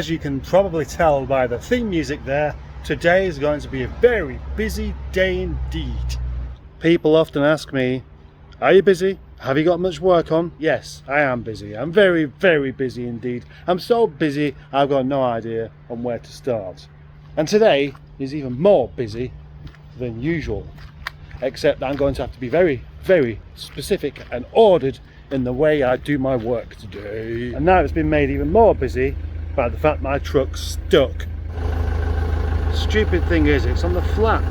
as you can probably tell by the theme music there, today is going to be a very busy day indeed. People often ask me, are you busy? Have you got much work on? Yes, I am busy. I'm very, very busy indeed. I'm so busy, I've got no idea on where to start. And today is even more busy than usual, except I'm going to have to be very, very specific and ordered in the way I do my work today. And now it's been made even more busy by the fact my truck's stuck. Stupid thing is, it's on the flat.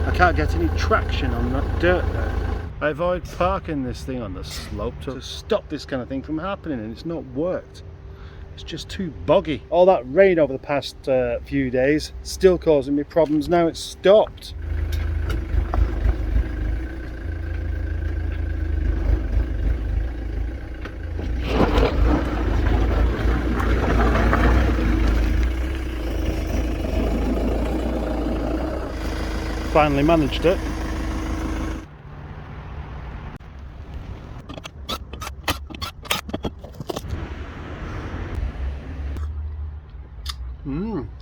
I can't get any traction on that dirt there. I avoid parking this thing on the slope to stop this kind of thing from happening, and it's not worked. It's just too boggy. All that rain over the past few days still causing me problems. Now it's stopped. Finally managed it.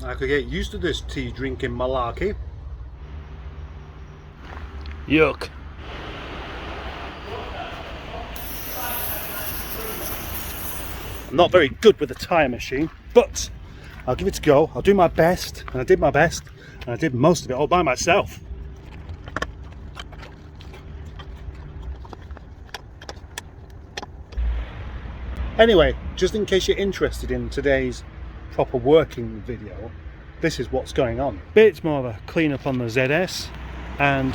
I could get used to this tea drinking malarkey. Yuck. I'm not very good with the tyre machine, but I'll give it a go. I'll do my best, and I did my best, and I did most of it all by myself. Anyway, just in case you're interested in today's proper working video, this is what's going on. Bit more of a clean up on the ZS and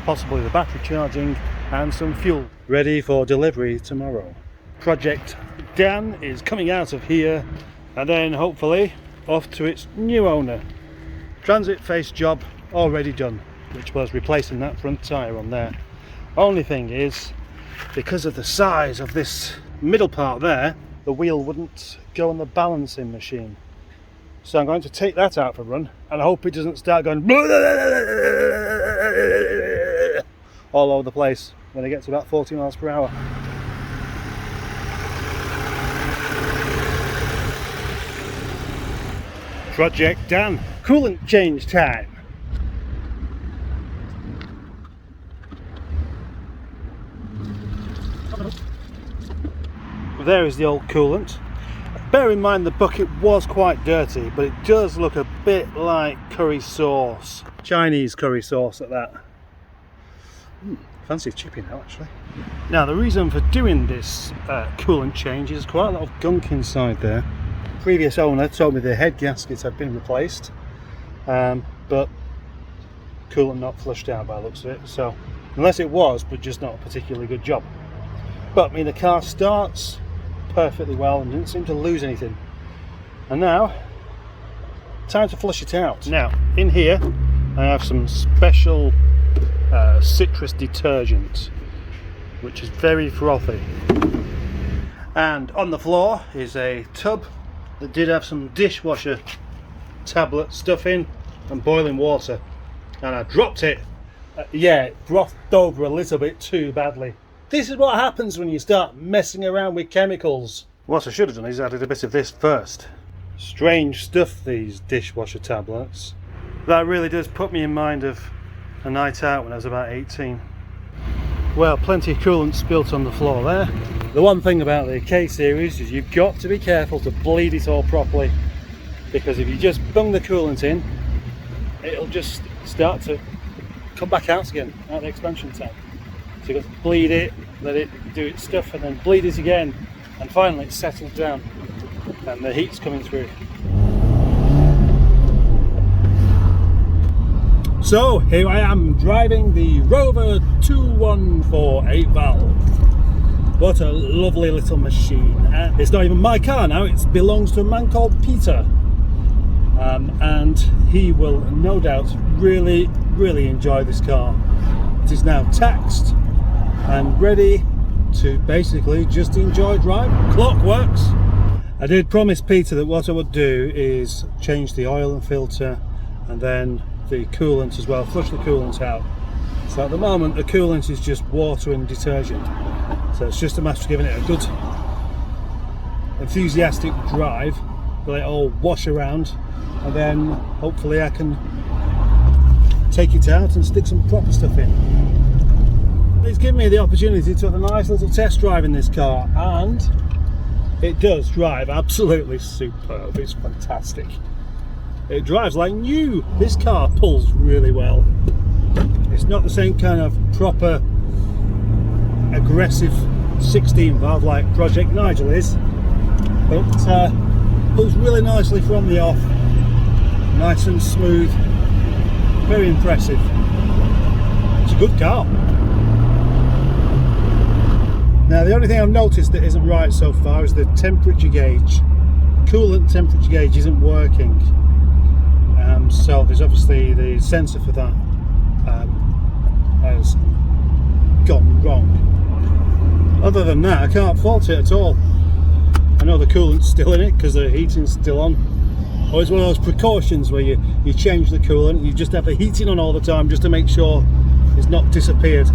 possibly the battery charging and some fuel ready for delivery tomorrow. Project Dan is coming out of here and then hopefully off to its new owner. Transitface job already done, which was replacing that front tyre on there. Only thing is, because of the size of this middle part there, the wheel wouldn't go on the balancing machine. So I'm going to take that out for a run and I hope it doesn't start going all over the place when it gets to about 40 miles per hour. Project Dan, coolant change time. There is the old coolant. Bear in mind the bucket was quite dirty, but it does look a bit like curry sauce. Chinese curry sauce at that. Fancy chipping now actually. Now the reason for doing this coolant change is quite a lot of gunk inside there. Previous owner told me the head gaskets had been replaced, but coolant not flushed out by the looks of it, so unless it was, but just not a particularly good job. But I mean, the car starts perfectly well and didn't seem to lose anything. And now, time to flush it out. Now, in here, I have some special citrus detergent, which is very frothy. And on the floor is a tub that did have some dishwasher tablet stuff in and boiling water. And I dropped it. Yeah, it frothed over a little bit too badly. This is what happens when you start messing around with chemicals. What I should have done is added a bit of this first. Strange stuff, these dishwasher tablets. That really does put me in mind of a night out when I was about 18. Well, plenty of coolant spilt on the floor there. The one thing about the K series is you've got to be careful to bleed it all properly, because if you just bung the coolant in, it'll just start to come back out again, out the expansion tank. So you've got to bleed it, let it do its stuff, and then bleed it again, and finally it's settled down and the heat's coming through. So here I am driving the Rover 214 8-valve. What a lovely little machine. It's not even my car now, it belongs to a man called Peter. And he will no doubt really enjoy this car. It is now taxed and ready to basically just enjoy driving. Clock works. I did promise Peter that what I would do is change the oil and filter and then the coolant as well, flush the coolant out. So at the moment the coolant is just water and detergent, so it's just a matter of giving it a good enthusiastic drive let it all wash around, and then hopefully I can take it out and stick some proper stuff in. It's given me the opportunity to have a nice little test drive in this car, and it does drive absolutely superb. It's fantastic. It drives like new. This car pulls really well. It's not the same kind of proper aggressive 16 valve like Project Nigel is, but pulls really nicely from the off, nice and smooth, very impressive. It's a good car. Now the only thing I've noticed that isn't right so far is the temperature gauge. Coolant temperature gauge isn't working, so there's obviously the sensor for that has gone wrong. Other than that, I can't fault it at all. I know the coolant's still in it because the heating's still on. Or it's one of those precautions where you change the coolant and you just have the heating on all the time just to make sure it's not disappeared.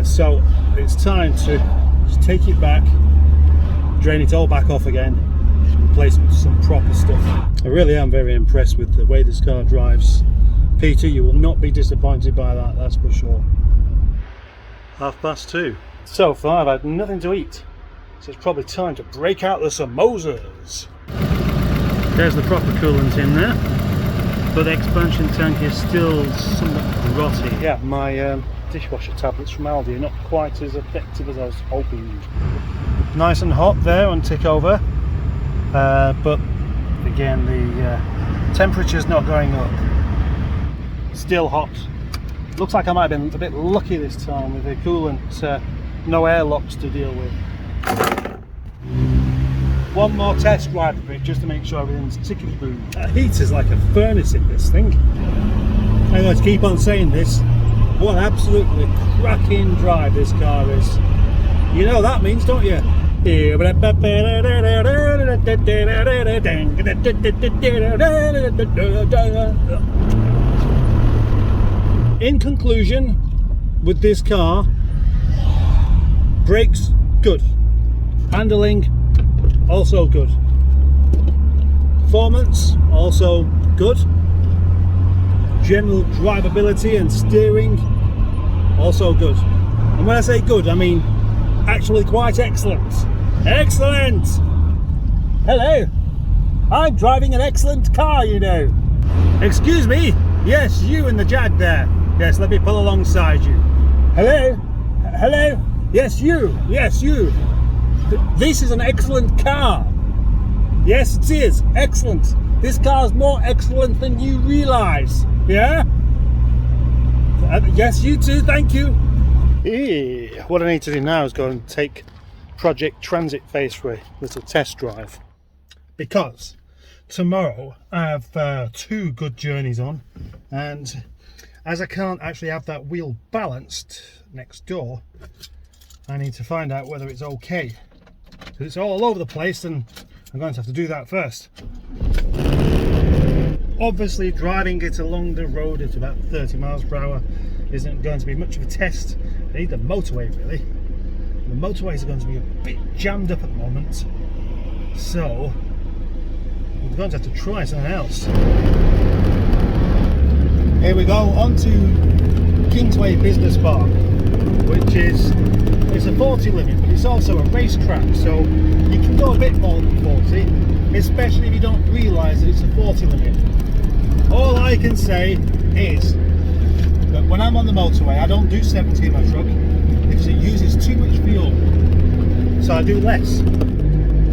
So it's time to just take it back, drain it all back off again, replace it with some proper stuff. I really am very impressed with the way this car drives. Peter, you will not be disappointed by that, that's for sure. 2:30. So far I've had nothing to eat, so it's probably time to break out the samosas. There's the proper coolant in there, but the expansion tank is still somewhat grotty. Yeah, my dishwasher tablets from Aldi are not quite as effective as I was hoping. Nice and hot there on tick over, but again the temperature's not going up. Still hot. Looks like I might have been a bit lucky this time with the coolant, no airlocks to deal with. One more test drive of it just to make sure everything's tickety-boo. That heater's like a furnace in this thing. I'm going to keep on saying this. What an absolutely cracking drive this car is. You know that means, don't you? In conclusion, with this car, brakes good, handling also good, performance also good, general drivability and steering also good. And when I say good, I mean actually quite excellent. Excellent! Hello, I'm driving an excellent car, you know. Excuse me, yes, you in the Jag there. Yes, let me pull alongside you. Hello? Hello? Yes, you. Yes, you. This is an excellent car. Yes, it is. Excellent. This car's more excellent than you realise. Yeah? Yes, you too. Thank you. What I need to do now is go and take Project Transitface for a little test drive. Because tomorrow I have 2 good journeys on, and as I can't actually have that wheel balanced next door, I need to find out whether it's okay. Because it's all over the place and I'm going to have to do that first. Obviously driving it along the road at about 30 miles per hour isn't going to be much of a test. I need the motorway really. The motorways are going to be a bit jammed up at the moment, so we're going to have to try something else. Here we go, on to Kingsway Business Park, which is, it's a 40 limit, but it's also a racetrack, so you can go a bit more than 40, especially if you don't realise that it's a 40 limit. All I can say is that when I'm on the motorway, I don't do 70 in my truck because it uses too much fuel, so I do less.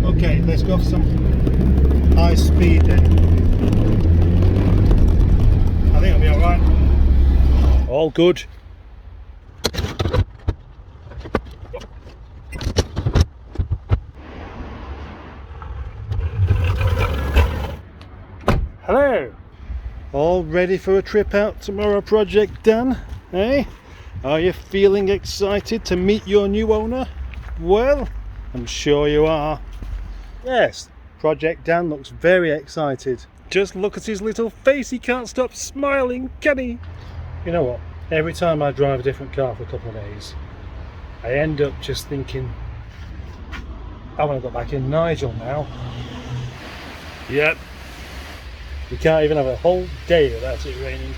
Okay, let's go for some high speed then. I think it'll be alright. All good. Hello! All ready for a trip out tomorrow, Project Dan? Eh? Are you feeling excited to meet your new owner? Well, I'm sure you are. Yes, Project Dan looks very excited. Just look at his little face, he can't stop smiling, can he? You know what, every time I drive a different car for a couple of days, I end up just thinking, I want to go back in Nigel now. Yep. You can't even have a whole day without it raining.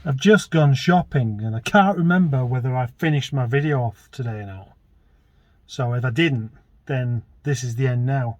I've just gone shopping and I can't remember whether I finished my video off today or not. So if I didn't, then this is the end now.